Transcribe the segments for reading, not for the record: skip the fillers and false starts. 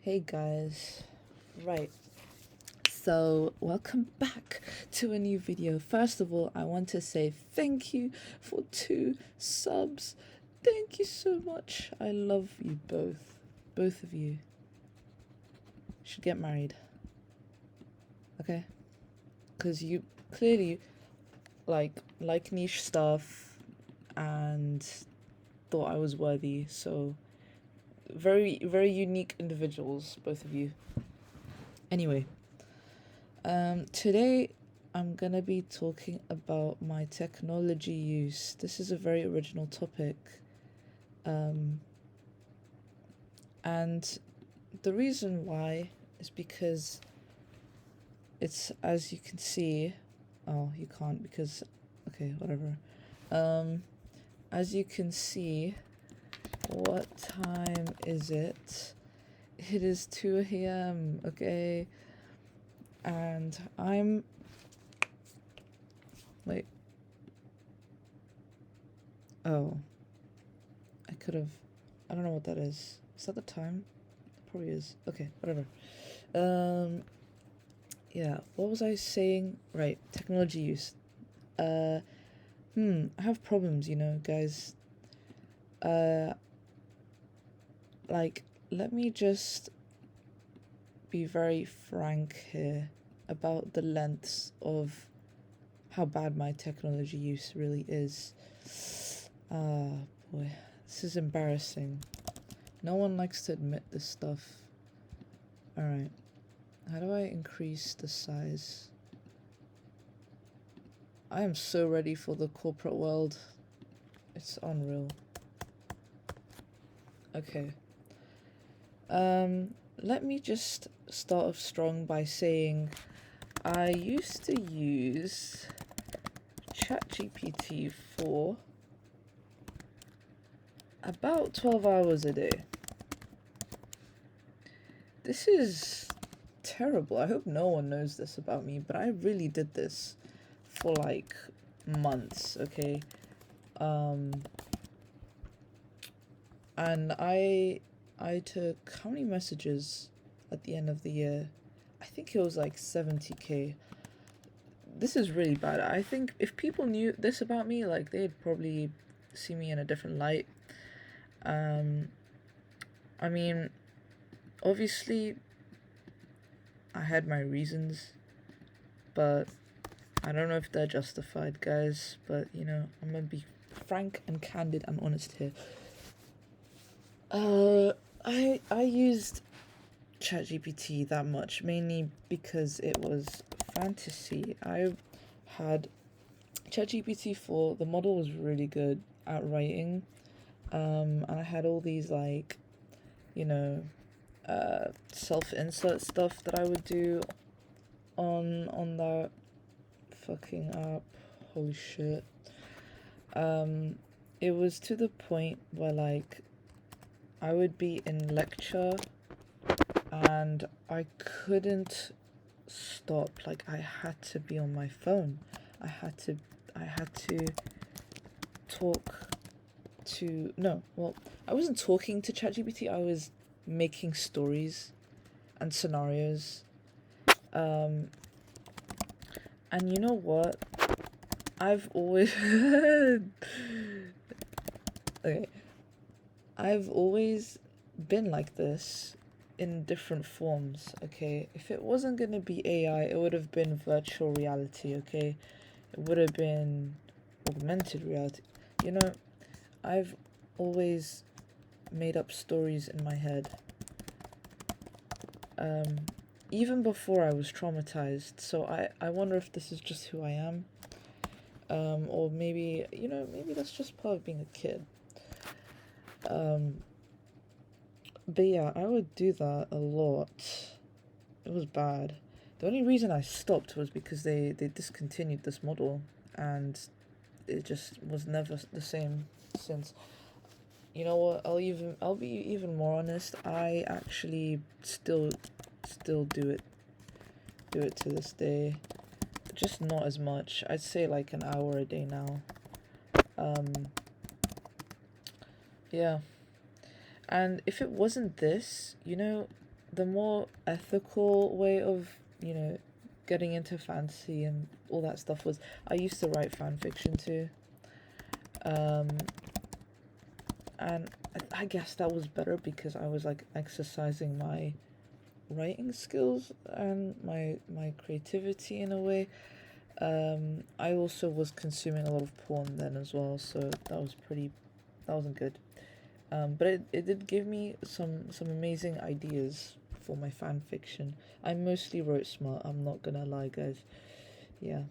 Hey guys, right, so welcome back to a new video. First of all, I want to say thank you for 2 subs. Thank you so much. I love you both of you should get married, okay? Because you clearly like niche stuff and thought I was worthy, so very very unique individuals, both of you. Anyway, today I'm gonna be talking about my technology use. This is a very original topic. And the reason why is because it's, as you can see, oh, you can't because, okay, whatever. As you can see, what time is it? It is 2 a.m., okay? And wait. Oh. I don't know what that is. Is that the time? It probably is. Okay, whatever. Yeah, what was I saying? Right, technology use. I have problems, guys. Let me just be very frank here about the lengths of how bad my technology use really is. Ah, boy, this is embarrassing. No one likes to admit this stuff. Alright, how do I increase the size? I am so ready for the corporate world. It's unreal. Okay. Let me just start off strong by saying I used to use ChatGPT for about 12 hours a day. This is terrible. I hope no one knows this about me, but I really did this for like months, okay? And I took how many messages at the end of the year? I think it was like 70k. This is really bad. I think if people knew this about me, like, they'd probably see me in a different light. I mean, obviously I had my reasons, but I don't know if they're justified, guys. But I'm gonna be frank and candid and honest here. I used ChatGPT that much mainly because it was fantasy. I had ChatGPT 4. The model was really good at writing, and I had all these self-insert stuff that I would do on that fucking app. Holy shit. It was to the point where I would be in lecture and I couldn't stop. I had to be on my phone. I had to talk to no, well, I wasn't talking to ChatGPT. I was making stories and scenarios. And you know what? I've always okay. I've always been like this in different forms, okay? If it wasn't gonna be AI, it would have been virtual reality, okay? It would have been augmented reality. I've always made up stories in my head. Even before I was traumatized. So I wonder if this is just who I am. Or maybe that's just part of being a kid. But yeah, I would do that a lot. It was bad. The only reason I stopped was because they discontinued this model, and it just was never the same since. You know what? I'll be even more honest. I actually still do it to this day. Just not as much. I'd say like an hour a day now. Yeah. And if it wasn't this, the more ethical way of, you know, getting into fantasy and all that stuff was I used to write fan fiction too. Um, and I guess that was better because I was like exercising my writing skills and my creativity in a way. I also was consuming a lot of porn then as well, so that wasn't good. But it did give me some amazing ideas for my fan fiction. I mostly wrote smart, I'm not gonna lie, guys. Yeah.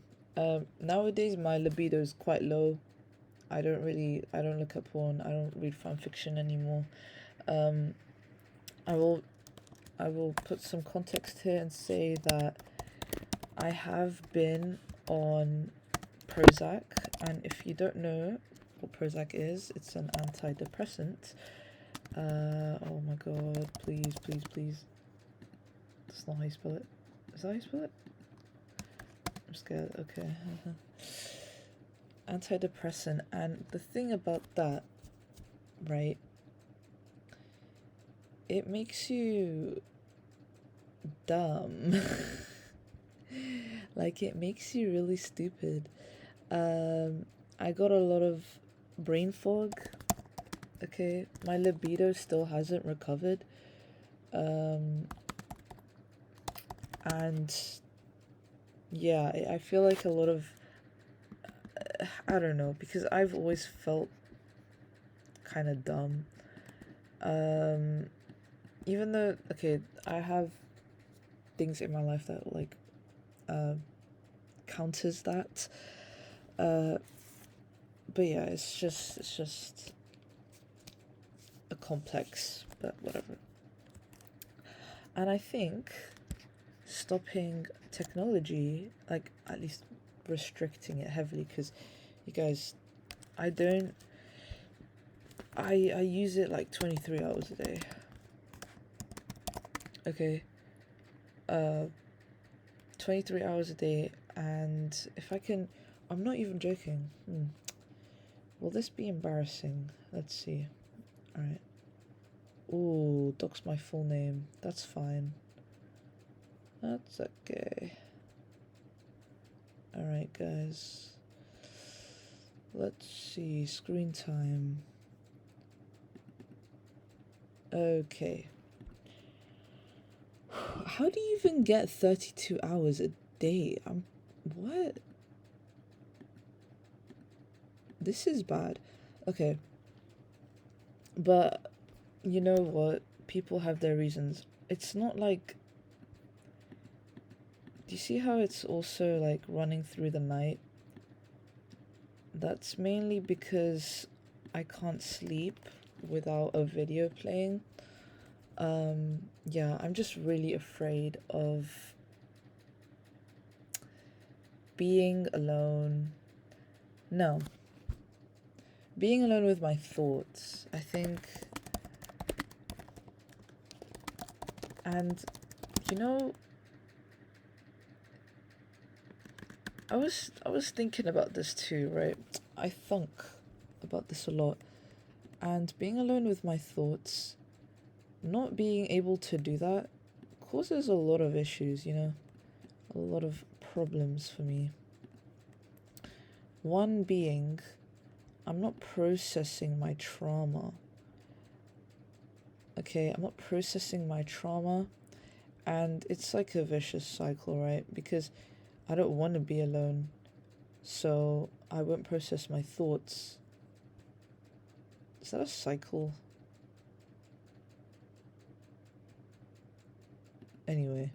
Nowadays my libido is quite low. I don't look at porn, I don't read fan fiction anymore. Um, I will I will put some context here and say that I have been on Prozac, and if you don't know what Prozac is, it's an antidepressant. Oh my god, please, please, please. That's not how you spell it. Is that how you spell it? I'm scared, okay. Antidepressant, and the thing about that, right, it makes you dumb. Like, it makes you really stupid. I got a lot of brain fog. Okay, my libido still hasn't recovered. And yeah, I feel like a lot of I don't know, because I've always felt kind of dumb. Um, Even though, okay, I have things in my life that like uh, counters that. But yeah, it's just a complex, but whatever. And I think stopping technology, like at least restricting it heavily, because you guys, I don't, I use it like 23 hours a day. Okay, 23 hours a day, and if I can, I'm not even joking. Will this be embarrassing? Let's see. Alright. Ooh, docs my full name. That's fine. That's okay. Alright, guys. Let's see. Screen time. Okay. How do you even get 32 hours a day? What? This is bad. Okay. But you know what? People have their reasons. It's not like. Do you see how it's also like running through the night? That's mainly because I can't sleep without a video playing. Yeah, I'm just really afraid of being alone. No, being alone with my thoughts, I think. And you know, I was thinking about this too, right? I thunk about this a lot. And being alone with my thoughts, not being able to do that causes a lot of issues, you know? A lot of problems for me. One being, I'm not processing my trauma. Okay, I'm not processing my trauma, and it's like a vicious cycle, right? Because I don't want to be alone, so I won't process my thoughts. Is that a cycle? Anyway.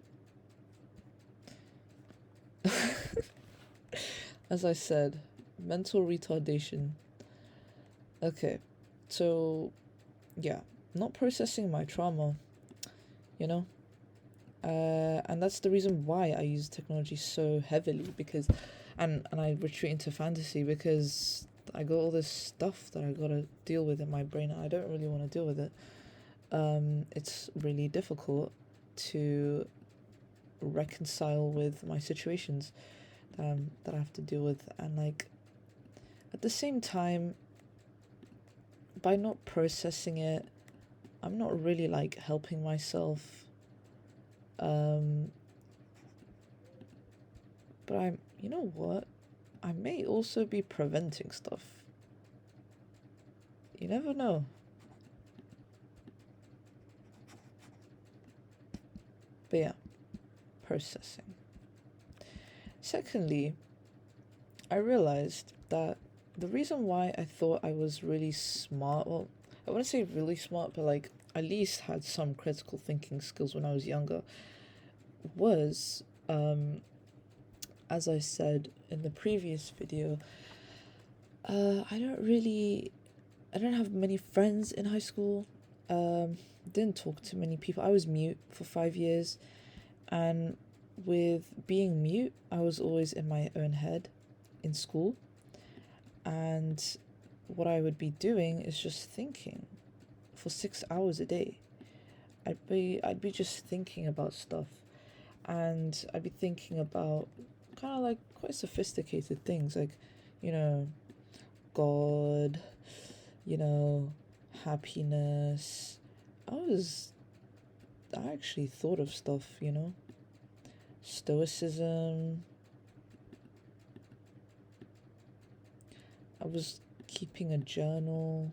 As I said, mental retardation. Okay, so yeah, not processing my trauma, you know? And that's the reason why I use technology so heavily, because and I retreat into fantasy because I got all this stuff that I gotta deal with in my brain and I don't really want to deal with it. It's really difficult to reconcile with my situations that I have to deal with, and like at the same time, by not processing it, I'm not really like helping myself. Um, but you know what? I may also be preventing stuff. You never know. But yeah, processing. Secondly, I realized that the reason why I thought I was really smart, well, I wouldn't say really smart, but like at least had some critical thinking skills when I was younger, was, as I said in the previous video, I don't have many friends in high school. Didn't talk to many people. I was mute for 5 years, and with being mute, I was always in my own head in school, and what I would be doing is just thinking for 6 hours a day. I'd be just thinking about stuff, and I'd be thinking about kind of like quite sophisticated things, like, you know, God, you know, happiness. I actually thought of stuff, stoicism. I was keeping a journal.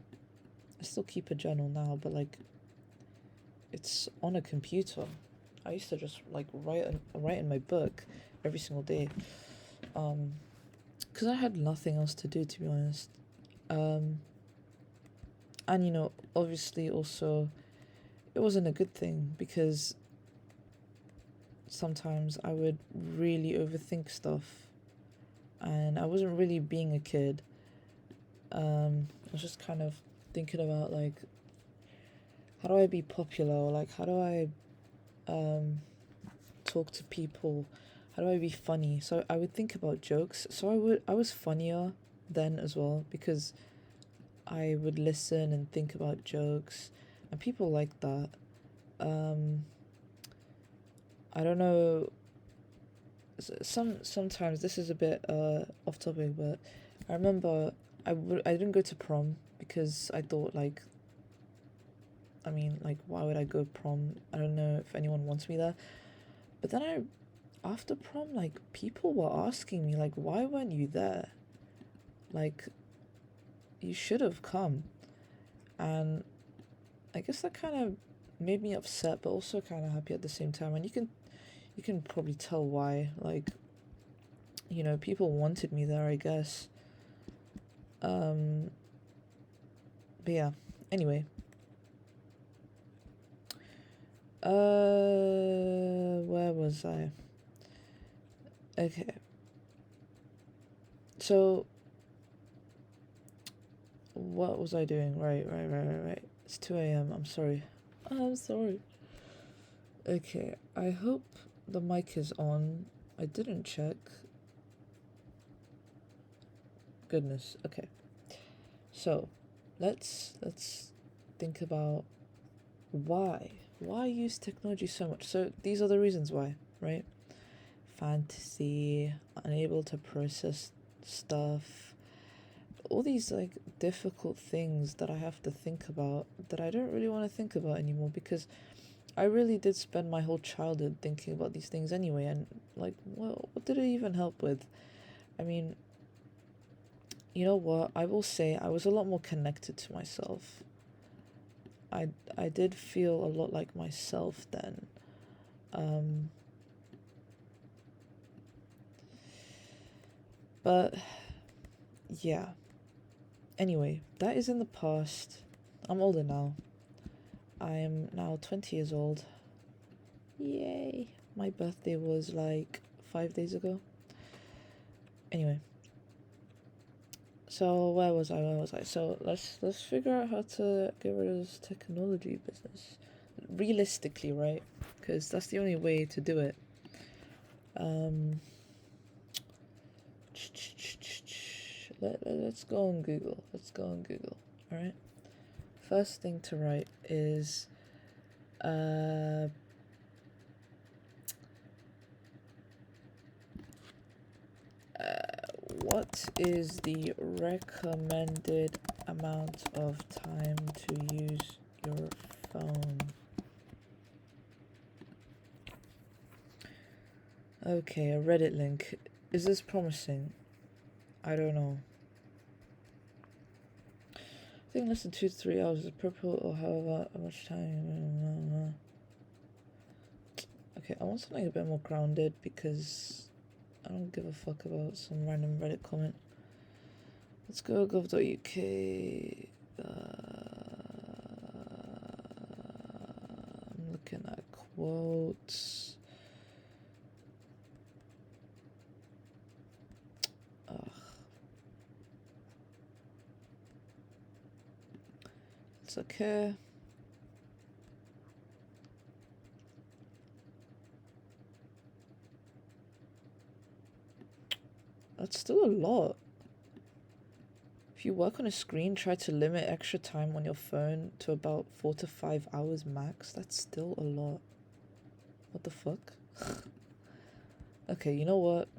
I still keep a journal now, but like it's on a computer. I used to just like write in my book every single day, because I had nothing else to do, to be honest. And obviously also it wasn't a good thing, because sometimes I would really overthink stuff, and I wasn't really being a kid. I was just kind of thinking about like, how do I be popular, or like how do I talk to people, how do I be funny? So I would think about jokes. So I was funnier then as well, because I would listen and think about jokes, and people like that. I don't know. Sometimes this is a bit off topic, but I remember I didn't go to prom because I thought like, I mean, like, why would I go prom? I don't know if anyone wants me there. But then after prom, like, people were asking me like, why weren't you there? Like, you should have come. And I guess that kind of made me upset, but also kind of happy at the same time. And you can probably tell why. Like, people wanted me there, I guess. But yeah. Anyway. Where was I? Okay. So, what was I doing? Right. It's 2 a.m. I'm sorry. I'm sorry. Okay, I hope the mic is on. I didn't check. Goodness. Okay. So, let's think about why. Why use technology so much? So, these are the reasons why, right? Fantasy, unable to process stuff, all these like difficult things that I have to think about that I don't really want to think about anymore, because I really did spend my whole childhood thinking about these things anyway, and like, well, what did it even help with? I mean, you know what? I will say I was a lot more connected to myself. I did feel a lot like myself then. But yeah. Anyway, that is in the past. I'm older now. I am now 20 years old. Yay. My birthday was like 5 days ago. Anyway. So where was I? So let's figure out how to get rid of this technology business. Realistically, right? Because that's the only way to do it. Let's go on Google. Alright? First thing to write is what is the recommended amount of time to use your phone? Okay, a Reddit link. Is this promising? I don't know. I think less than 2 to 3 hours is appropriate, or however much time. Okay, I want something a bit more grounded because I don't give a fuck about some random Reddit comment. Let's go gov.uk. I'm looking at quotes. It's okay. That's still a lot. If you work on a screen, try to limit extra time on your phone to about 4 to 5 hours max. That's still a lot. What the fuck? Okay, you know what?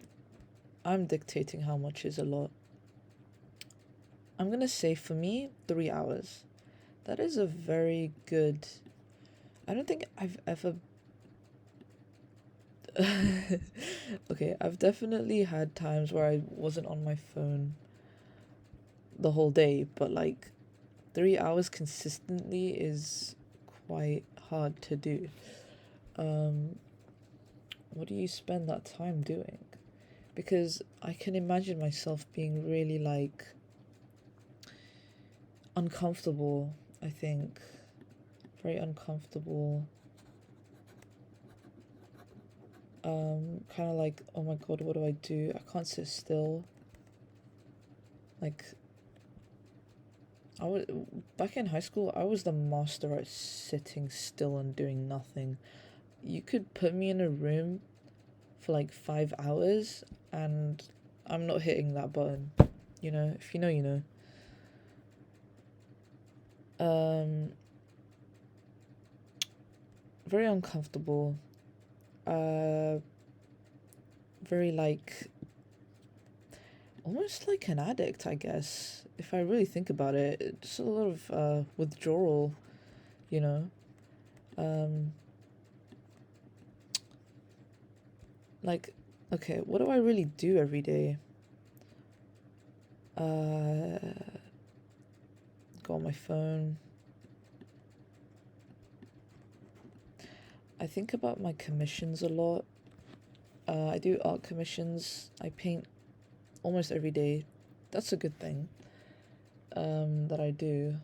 I'm dictating how much is a lot. I'm gonna say for me, 3 hours. That is a very good... I don't think I've ever... Okay, I've definitely had times where I wasn't on my phone the whole day, but like 3 hours consistently is quite hard to do. What do you spend that time doing? Because I can imagine myself being really like uncomfortable, I think. Very uncomfortable. Kind of like, oh my god, what do I do? I can't sit still. Like, back in high school, I was the master at sitting still and doing nothing. You could put me in a room for like 5 hours and I'm not hitting that button. You know, if you know, you know. Very uncomfortable. Very like almost like an addict, I guess. If I really think about it, it's a lot of withdrawal, you know. Like, okay, what do I really do every day? Go on my phone. I think about my commissions a lot. I do art commissions. I paint almost every day. That's a good thing. That I do.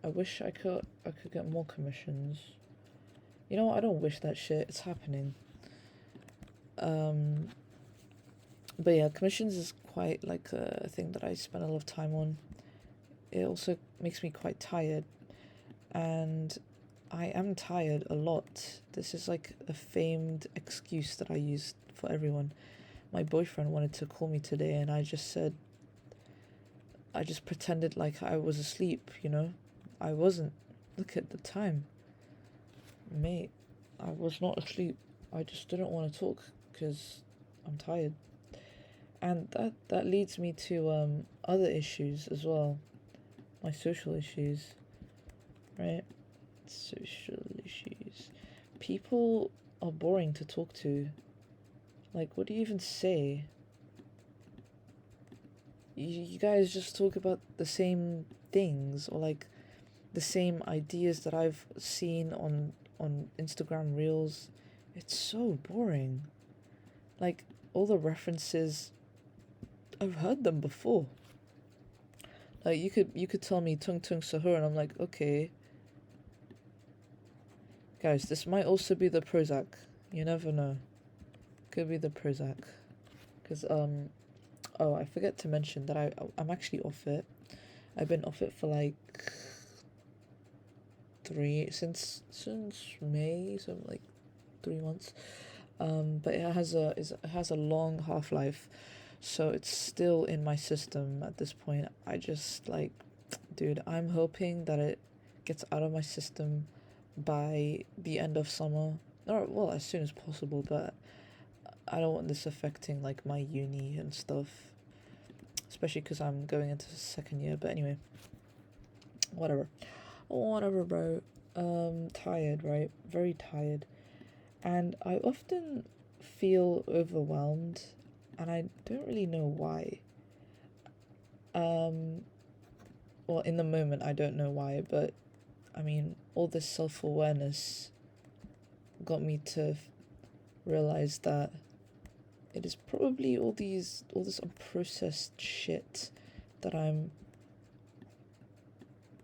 I wish I could get more commissions. You know what? I don't wish that shit. It's happening. But yeah, commissions is quite like a thing that I spend a lot of time on. It also makes me quite tired, and I am tired a lot. This is like a famed excuse that I use for everyone. My boyfriend wanted to call me today, and I just pretended like I was asleep, you know? I wasn't. Look at the time. Mate, I was not asleep. I just didn't want to talk because I'm tired. And that leads me to other issues as well. My social issues, right? Social issues. People are boring to talk to. Like, what do you even say? You guys just talk about the same things, or like the same ideas that I've seen on Instagram Reels. It's so boring. Like, all the references, I've heard them before. Like, you could tell me Tung Tung Sahur, and I'm like, okay. Guys, this might also be the Prozac. You never know. Could be the Prozac. Because, oh, I forget to mention that I'm actually off it. I've been off it for like since May, so like 3 months. But it has a long half-life, so it's still in my system at this point. I just like, dude, I'm hoping that it gets out of my system by the end of summer, or well, as soon as possible. But I don't want this affecting like my uni and stuff, especially because I'm going into the second year. But anyway, whatever, bro. Tired, right? Very tired. And I often feel overwhelmed, and I don't really know why. Well, in the moment, I don't know why, but I mean, all this self-awareness got me to realize that it is probably all this unprocessed shit that I'm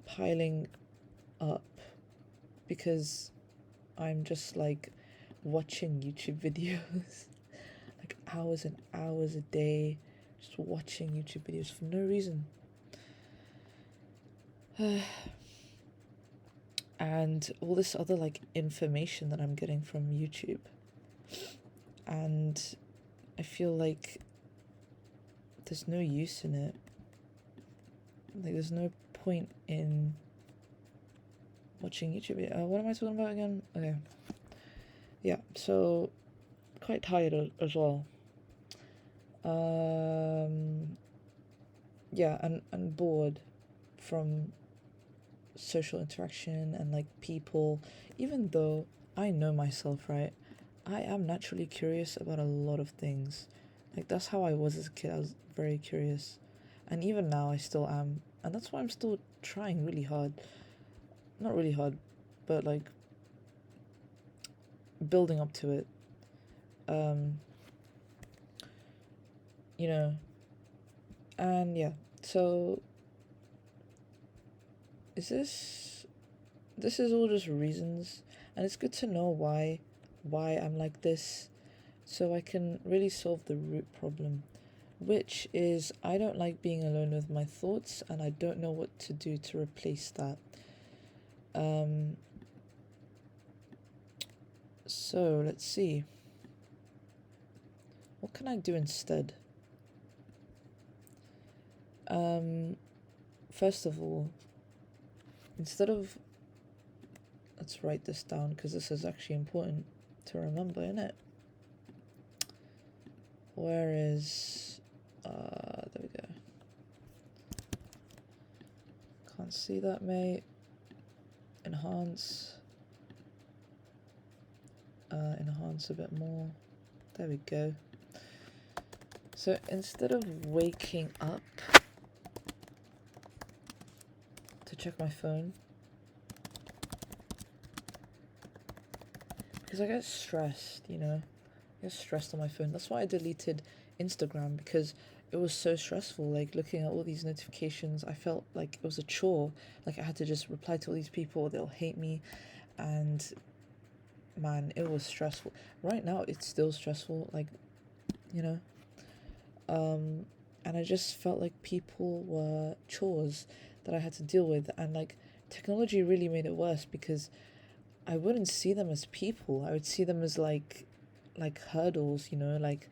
piling up because I'm just like watching YouTube videos like hours and hours a day, just watching YouTube videos for no reason. And all this other like information that I'm getting from YouTube, and I feel like there's no use in it. Like there's no point in watching YouTube video. What am I talking about again? Okay. Yeah, so quite tired as well. Yeah, and bored from social interaction and like people, even though I know myself, right? I am naturally curious about a lot of things. Like that's how I was as a kid. I was very curious. And even now I still am. And that's why I'm still trying really hard. Not really hard, but like building up to it. You know. And yeah. So this is all just reasons, and it's good to know why I'm like this, so I can really solve the root problem, which is I don't like being alone with my thoughts, and I don't know what to do to replace that. So let's see. What can I do instead? First of all, instead of, let's write this down because this is actually important to remember, innit? Where is, there we go. Can't see that, mate. Enhance. Enhance a bit more. There we go. So instead of waking up to check my phone, because I get stressed, you know, I get stressed on my phone. That's why I deleted Instagram, because it was so stressful, like looking at all these notifications. I felt like it was a chore, like I had to just reply to all these people, they'll hate me, and man, it was stressful. Right now it's still stressful, like, you know. And I just felt like people were chores that I had to deal with, and like technology really made it worse because I wouldn't see them as people. I would see them as like hurdles, you know, like,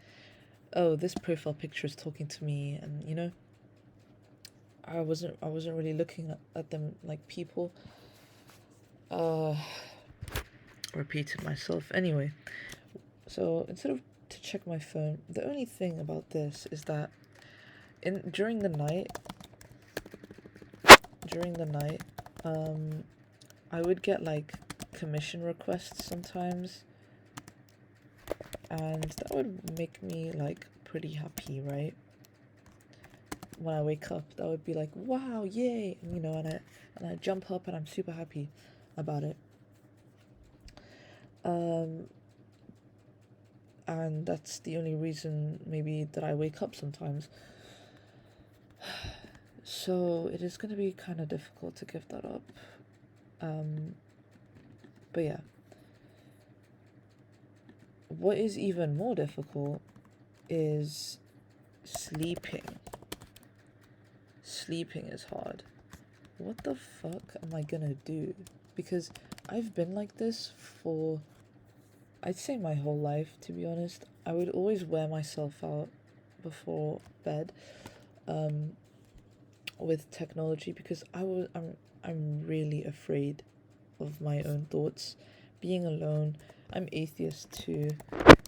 oh, this profile picture is talking to me, and you know, I wasn't really looking at them like people. Repeated myself. Anyway, so instead of to check my phone, the only thing about this is that during the night, I would get like commission requests sometimes, and that would make me like pretty happy, right? When I wake up, that would be like, wow, yay, and, you know, and I jump up and I'm super happy about it. And that's the only reason maybe that I wake up sometimes. So it is going to be kind of difficult to give that up. But yeah. What is even more difficult is sleeping. Sleeping is hard. What the fuck am I gonna do? Because I've been like this for, I'd say, my whole life, to be honest. I would always wear myself out before bed with technology because I'm really afraid of my own thoughts. Being alone, I'm atheist too.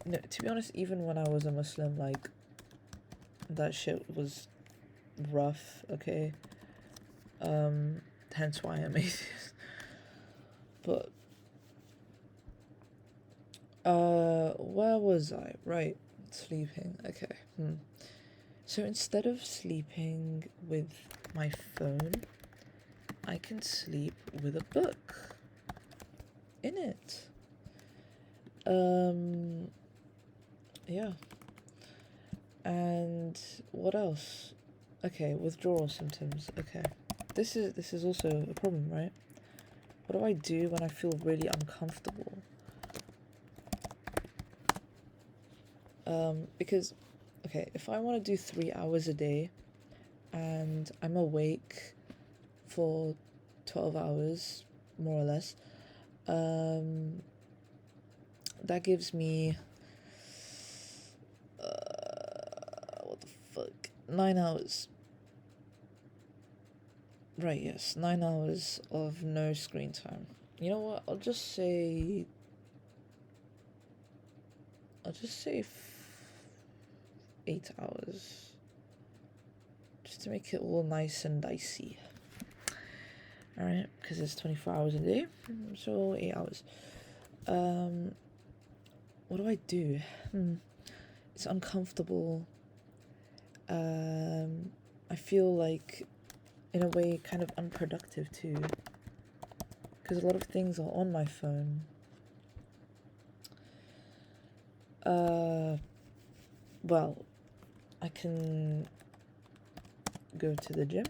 No, to be honest, even when I was a Muslim, like, that shit was rough, okay? Hence why I'm atheist. But Where was I? Right, sleeping. Okay. So instead of sleeping with my phone, I can sleep with a book in it. Yeah. And what else? Okay, withdrawal symptoms. Okay. This is also a problem, right? What do I do when I feel really uncomfortable? Because, okay, if I want to do 3 hours a day and I'm awake for 12 hours, more or less, that gives me, what the fuck, 9 hours. Right, yes, 9 hours of no screen time. You know what, I'll just say 8 hours. Just to make it all nice and dicey. Alright, because it's 24 hours a day, so 8 hours. What do I do? It's uncomfortable. I feel like, in a way, kind of unproductive too. Because a lot of things are on my phone. Well, I can go to the gym.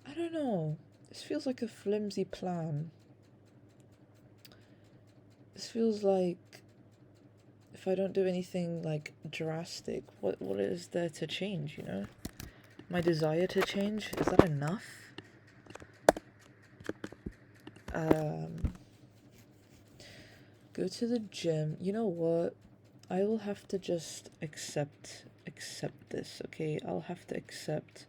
I don't know. This feels like a flimsy plan. This feels like if I don't do anything like drastic, what is there to change, you know? My desire to change, is that enough? Go to the gym. You know what? I will have to just accept this, okay? I'll have to accept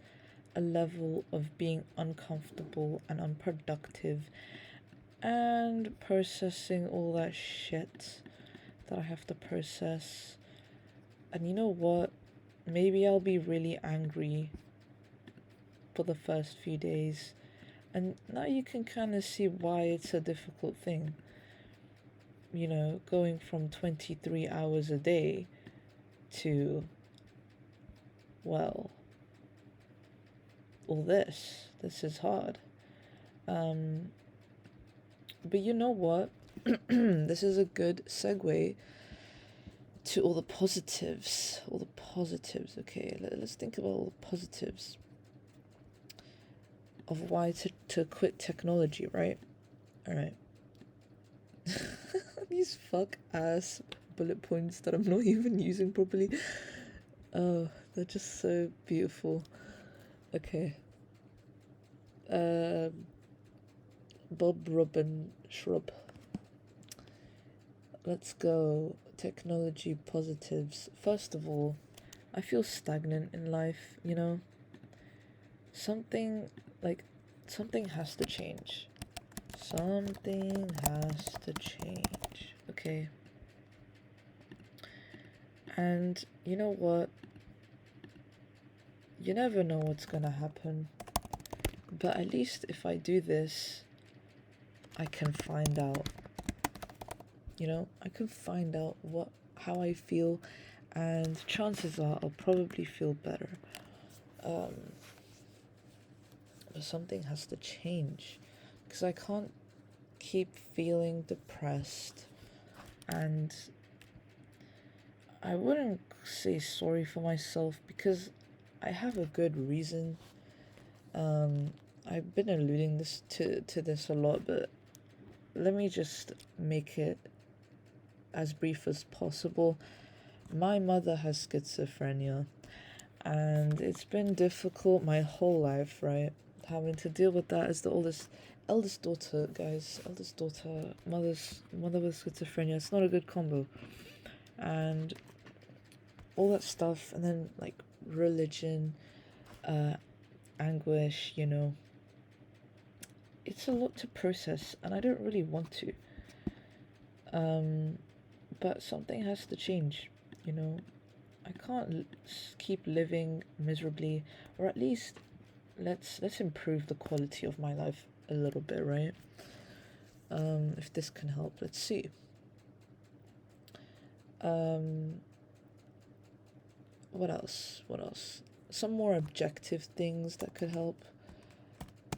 a level of being uncomfortable and unproductive and processing all that shit that I have to process. And you know what? Maybe I'll be really angry for the first few days. And now you can kind of see why it's a difficult thing. You know, going from 23 hours a day to, well, all this. This is hard. But you know what? This is a good segue to all the positives. All the positives, okay? Let's think about all the positives of why to quit technology, right? Alright. These fuck ass bullet points that I'm not even using properly. Oh, they're just so beautiful. Okay. Bob Robin Shrub. Let's go. Technology positives. First of all, I feel stagnant in life, you know? Something has to change. Something has to change, okay? And you know what? You never know what's gonna happen. But at least if I do this, I can find out. You know, I can find out how I feel, and chances are I'll probably feel better. But something has to change, because I can't keep feeling depressed, and I wouldn't say sorry for myself because I have a good reason. I've been alluding to this a lot, but let me just make it as brief as possible. My mother has schizophrenia, and it's been difficult my whole life, right? Having to deal with that as the eldest daughter, guys. Eldest daughter, mother with schizophrenia. It's not a good combo. And all that stuff, and then like religion, anguish, you know. it's a lot to process, and I don't really want to. But something has to change, you know. I can't keep living miserably, or at least let's improve the quality of my life a little bit, right? If this can help, let's see. Um, what else? What else? Some more objective things that could help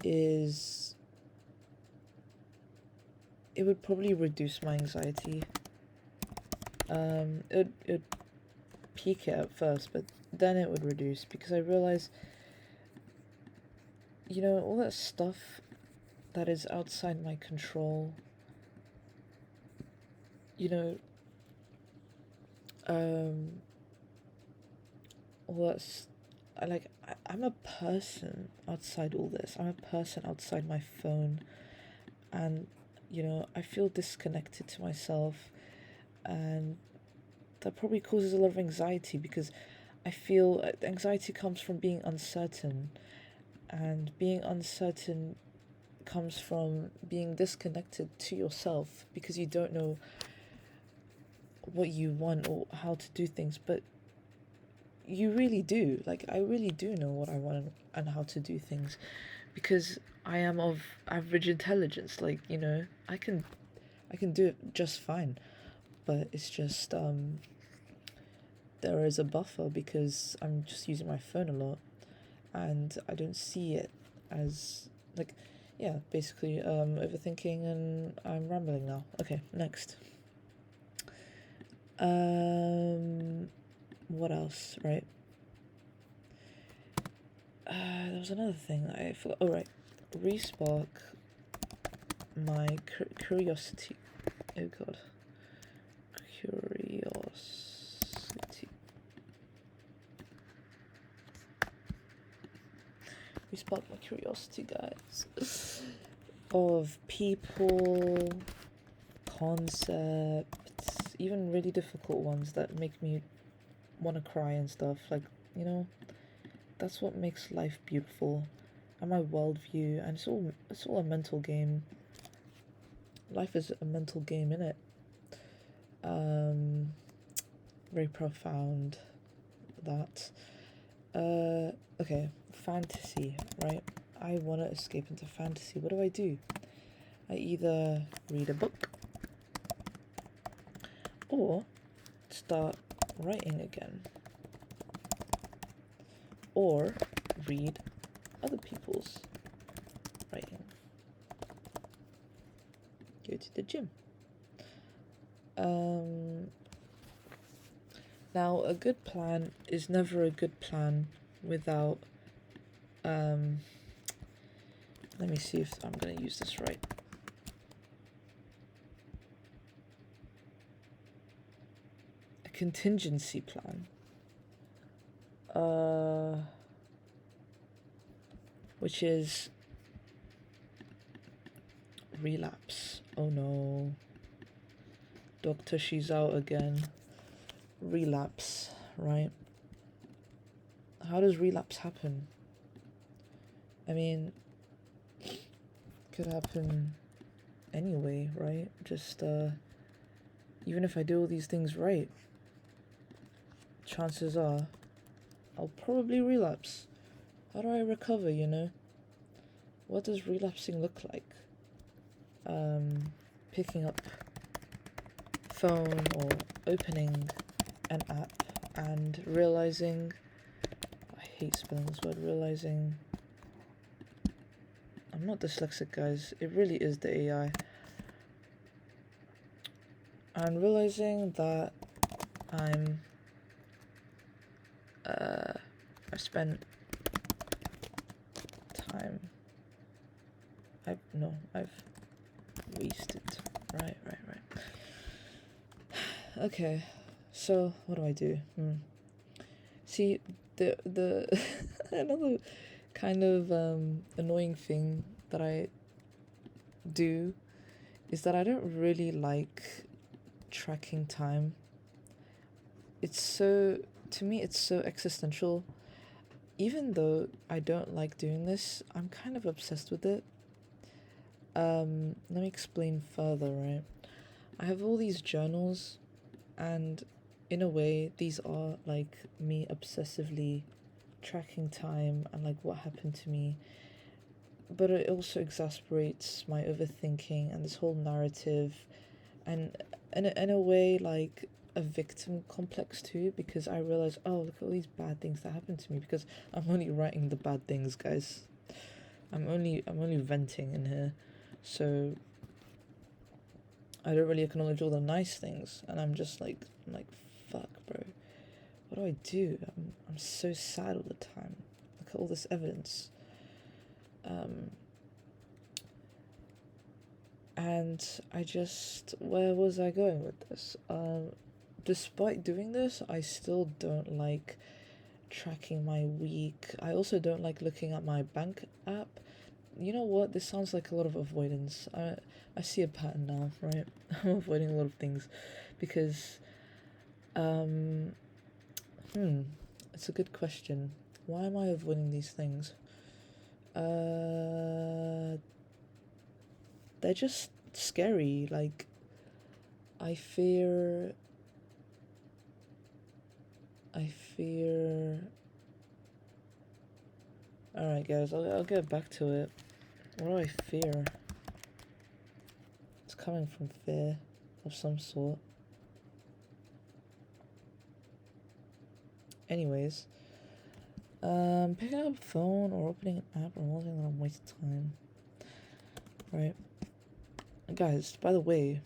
is it would probably reduce my anxiety. It'd peak it at first, but then it would reduce because I realize, you know, all that stuff that is outside my control, you know, all that's I'm a person outside all this. I'm a person outside my phone, and you know, I feel disconnected to myself, and that probably causes a lot of anxiety because I feel anxiety comes from being uncertain, and being uncertain comes from being disconnected to yourself because you don't know what you want or how to do things, but you really do. Like, I really do know what I want and how to do things because I am of average intelligence. Like, you know, I can do it just fine, but it's just there is a buffer because I'm just using my phone a lot and I don't see it as like, yeah, basically overthinking, and I'm rambling now. Okay, next. What else, right? There was another thing that I forgot. Oh, right. Respark my curiosity. Oh, God. Curiosity. Respark my curiosity, guys. Of people, concepts, even really difficult ones that make me want to cry and stuff. Like, you know, that's what makes life beautiful, and my worldview, and it's all a mental game. Life is a mental game, innit? Very profound, that. Okay, fantasy, right? I want to escape into fantasy. What do? I either read a book or start writing again, or read other people's writing, go to the gym. Now, a good plan is never a good plan without, let me see if I'm going to use this right. A contingency plan. Which is relapse. Oh no. Doctor, she's out again. Relapse, right? How does relapse happen? I mean, it could happen anyway, right? Just, even if I do all these things right, chances are I'll probably relapse. How do I recover, you know? What does relapsing look like? Picking up phone or opening an app and realizing, I hate spelling this word, realizing, I'm not dyslexic, guys, it really is the AI, and realizing that I spent time, I've wasted, right. Okay, so what do? See, the another kind of annoying thing that I do is that I don't really like tracking time. To me, it's so existential. Even though I don't like doing this, I'm kind of obsessed with it. Let me explain further, right? I have all these journals, and in a way, these are like me obsessively tracking time and like what happened to me. But it also exasperates my overthinking and this whole narrative, and in a way, like a victim complex too, because I realize, oh, look at all these bad things that happened to me, because I'm only writing the bad things, guys. I'm only venting in here, so I don't really acknowledge all the nice things, and I'm like, fuck, bro. What do I do? I'm so sad all the time. Look at all this evidence. And where was I going with this? Despite doing this, I still don't like tracking my week. I also don't like looking at my bank app. You know what? This sounds like a lot of avoidance. I see a pattern now, right? I'm avoiding a lot of things because, it's a good question. Why am I avoiding these things? They're just scary. Like, I fear. Alright, guys, I'll get back to it. What do I fear? It's coming from fear of some sort. Anyways, picking up a phone or opening an app or something that I'm wasting time. Right? Guys, by the way,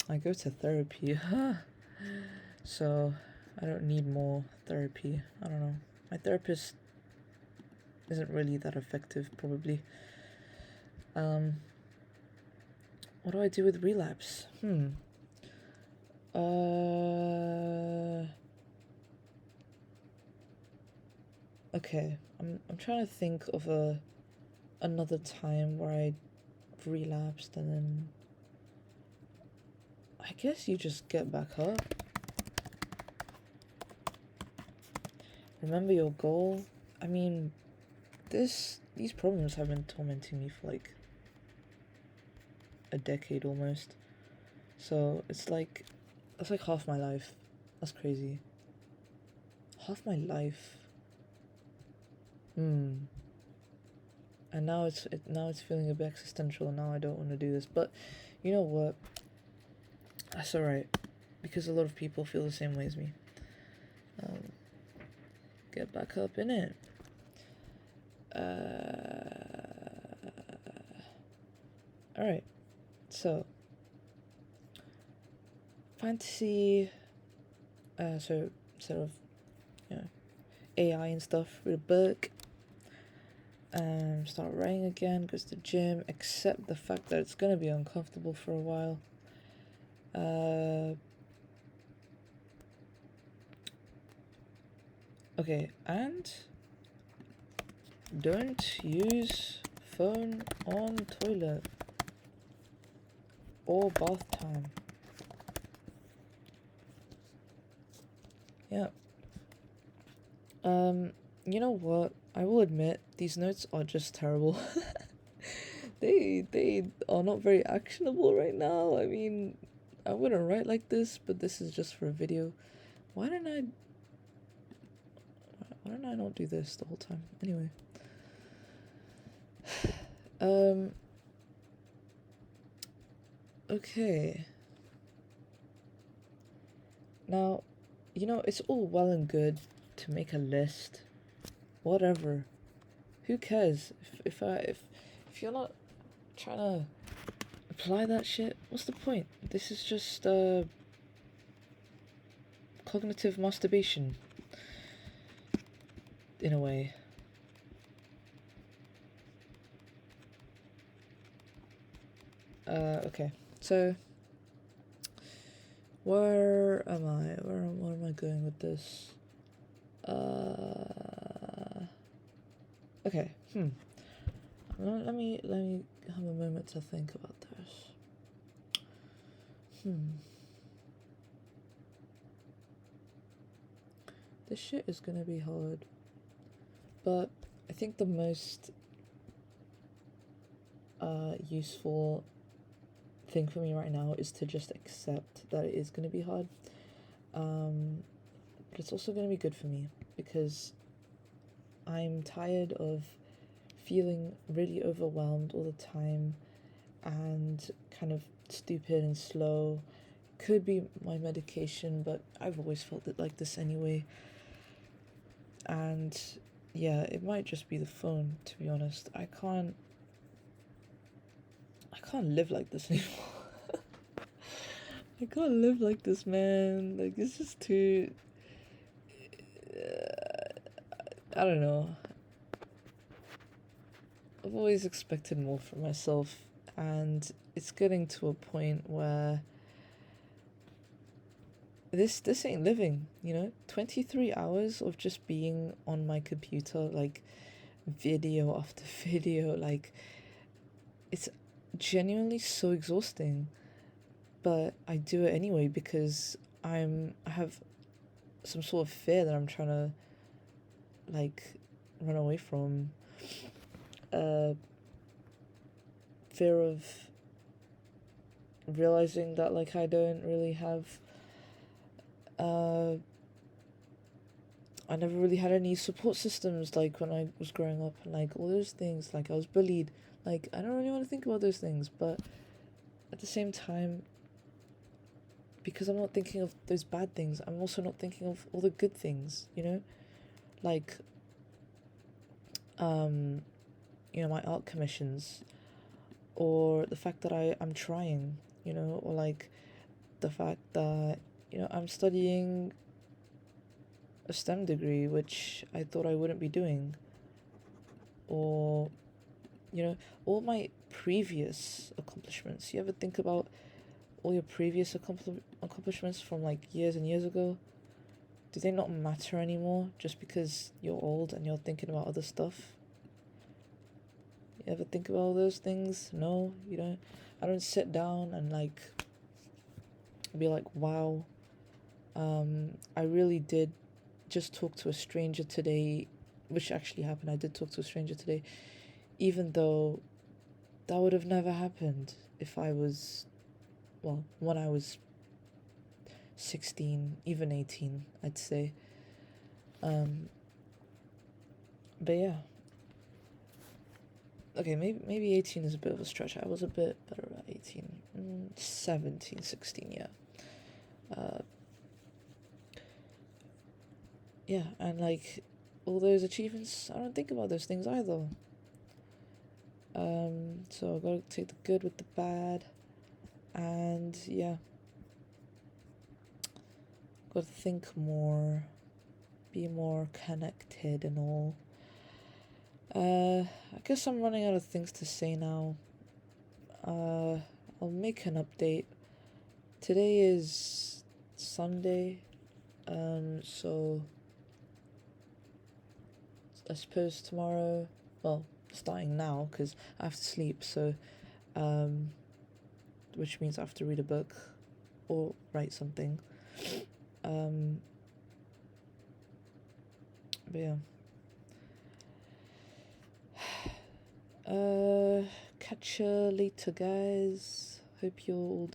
I go to therapy. So, I don't need more therapy. I don't know. My therapist isn't really that effective, probably. What do I do with relapse? Okay, I'm trying to think of another time where I relapsed, and then I guess you just get back up. Remember your goal. I mean, these problems have been tormenting me for like a decade almost. So that's like half my life. That's crazy. Half my life. And now it's feeling a bit existential, and now I don't want to do this. But you know what? That's alright, because a lot of people feel the same way as me. Get back up in it. Alright, so fantasy. So instead of, you know, AI and stuff, read a book. Start writing again, goes to the gym, accept the fact that it's gonna be uncomfortable for a while. Okay, and don't use phone on toilet or bath time. Yeah. You know what? I will admit, these notes are just terrible. They are not very actionable right now. I mean, I wouldn't write like this, but this is just for a video. Why didn't I not do this the whole time? Anyway. Okay. Now, you know, it's all well and good to make a list. Whatever. Who cares? If you're not trying to apply that shit, what's the point? This is just cognitive masturbation in a way. Okay. So where am I? Where am I going with this? Okay. Let me have a moment to think about this. This shit is gonna be hard. But I think the most useful thing for me right now is to just accept that it is going to be hard. But it's also going to be good for me because I'm tired of feeling really overwhelmed all the time and kind of stupid and slow. Could be my medication, but I've always felt it like this anyway. And yeah, it might just be the phone, to be honest. I can't live like this anymore. I can't live like this, man. Like, it's just too I don't know. I've always expected more from myself, and it's getting to a point where this ain't living, you know? 23 hours of just being on my computer, like video after video, like it's genuinely so exhausting. But I do it anyway because I have some sort of fear that I'm trying to like run away from. Fear of realizing that like I don't really have I never really had any support systems like when I was growing up, and like all those things, like I was bullied. Like I don't really want to think about those things, but at the same time, because I'm not thinking of those bad things, I'm also not thinking of all the good things, you know? Like my art commissions, or the fact that I'm trying, or like the fact that, I'm studying a STEM degree, which I thought I wouldn't be doing, or, all my previous accomplishments. You ever think about all your previous accomplishments from like years and years ago? Do they not matter anymore just because you're old and you're thinking about other stuff? You ever think about all those things? No, you don't. I don't sit down and like be like, wow, I really did just talk to a stranger today, which actually happened. I did talk to a stranger today, even though that would have never happened if I was, well, when I was 16, even 18, I'd say. But yeah. Okay, maybe 18 is a bit of a stretch. I was a bit better at 18. 17, 16, yeah. Yeah, and like all those achievements, I don't think about those things either. So I gotta take the good with the bad, and yeah, gotta think more, be more connected and all. I guess I'm running out of things to say now. I'll make an update. Today is Sunday, so I suppose tomorrow, well, starting now, because I have to sleep, so, which means I have to read a book or write something. But yeah. Catch you later, guys. Hope you're all